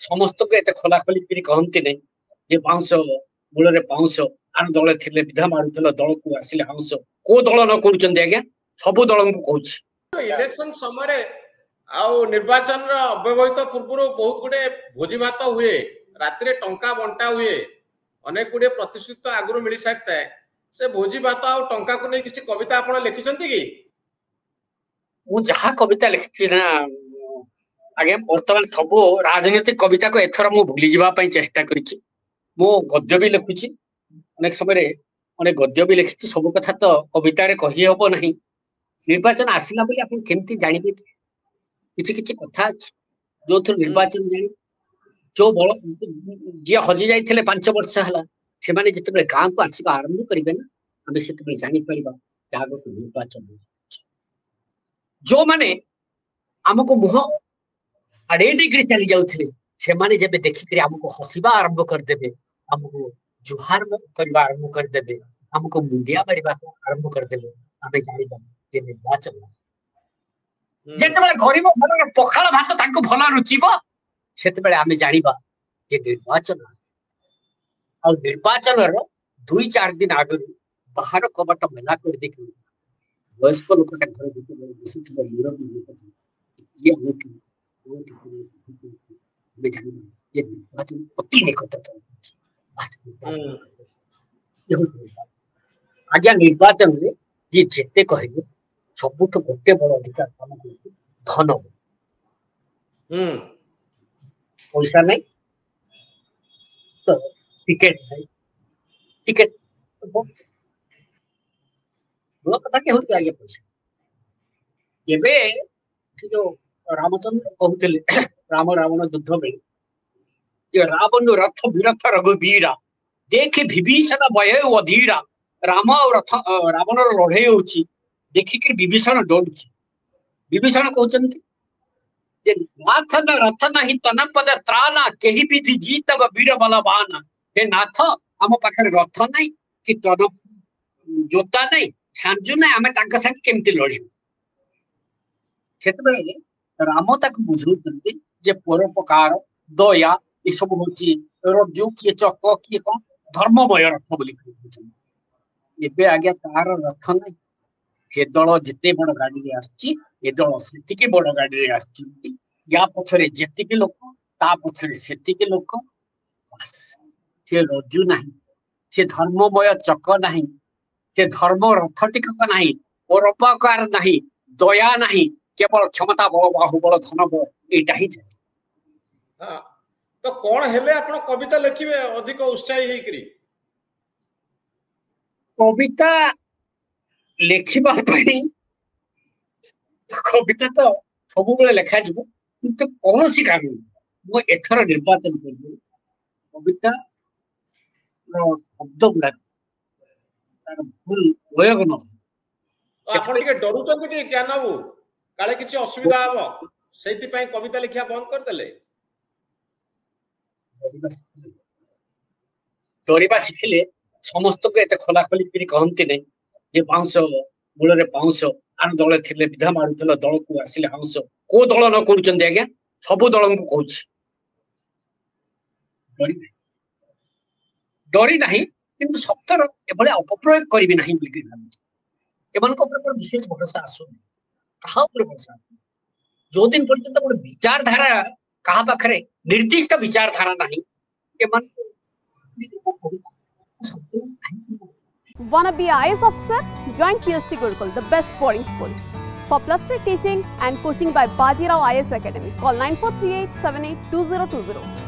समस्त को एत खोलाखोली करी कहती नहीं जे पाउंस मूल पाउंस आर दल थे विधा मारुल दल को आसिले हाउस को दल न करुँच आज्ञा सबू दल को कहूँ इलेक्शन समय आउ निर्वाचन अव्यवहित पूर्व बहुत गुडे भोजी भात हुए राति टंका बंटा हुए अनेक गुडे प्रतिश्रुत आगु मिल सारी थाए से भोजी भात आ टंका को नहीं किसी कविता आपण लिखिं कि मु जहा कविता लिखी ना आगे बर्तमान सब राजनीतिक कविता को एथर मु भूली जावाई चेष्टा करी मो गद्य भी लिखुची अनेक समय अनेक गद्य भी लिखी सब कथा तो कवितार कही हम ना निर्वाचन आसला बोली आप केमती जानवे किसी किसी कथा अच्छी जो थर निर्वाचन जानी जो बल जी हजि जाते 5 वर्ष है से जिते गाँव को आसवा आरंभ करेंगे ना आम से जापर निर्वाचन जो माने आमको मुह आड़े देकर चली जाते से जब देखिक आमको हसवा आरंभ करदे आमको जुहार करने आरंभ करदे आमको मुंडिया मारे आरंभ करदे आम जाना निर्वाचन जिते गरीब घर पखाल भात भल रुचिब से आम जाना निर्वाचन आ निर्वाचन 2-4 दिन आगु बाहर कबाट मेला कर देखिए वयस्क लोक घर बसी निर्वाचन अति निकट आज्ञा निर्वाचन में जी जिते कहले सबुठ गोटे बड़ अधिकार काम कर धन पैसा नहीं तो टिकेट नहीं टिकेट बड़ कथा के होती आगे पैसा एबे जो रामचंद्र कहते राम रावण युद्ध में रावण रथ विरथ रघुवीरा देखे विभीषण भय अधीरा राम और रथ रावण लड़े हो देखिक विभीषण डरुची विभीषण कहते नाथ न रथ नहीं तन पद त्राना केही विधि जीत वीर बलवाना हे नाथ आम पाखे रथ नहीं कि तन जोता नहीं सांजु नहीं आम संगे केमती लड़ू से राम तक बुझाते जे परोपकार दया ये सब हूँ रज्जु किए चक किए कौन धर्ममय रथ बोली एबे आज्ञा तार रथ नहीं से दल जिते बड़ गाड़ी ए दल से बड़ गाड़ी या पछरे जेतिक लोक ता पछरे सेतिक लोक से रज्जु नहीं से धर्ममय चक नहीं से धर्म रथ टिकक नहीं परोपकार नहीं दया नहीं केवल क्षमता बल बाहुबल धन बल यहीटा ही तो कौन हेले आपण कविता लिखिबे अधिक उत्साही हेकरी कविता लेखिबा पई कविता तो सब बेले लेखा जिवो किंतु कौन सी काम मु एथर निर्वाचन करबो कविता शब्द गुड़ा तार भूल प्रयोग न आपण के डरुचंती कि क्या नाबू काले किछि असुविधा हबो सेति पई कविता लिखिया बंद कर देले डरवा शिखिले समस्त को एत खोलाखोली करी कहती नहीं जे पाउंस मूल पाउंस आर दल थे विधा मारुल दल को आसिले हाउस को दल न करुँच आज्ञा सबू दल को कहूँ डरी ना कि सप्तर एभली अपप्रयोग करी ना भाई विशेष भरोसा आसुनी कहा भरोसा जो दिन पर्यंत गोटे विचारधारा कहा पाखे निर्दिष्ट विचारधारा नहीं Wanna be IAS officer? Join PST Gurukul, the best boarding school. For plus 3 teaching and coaching by Bajirao IAS Academy, call 9438 782020.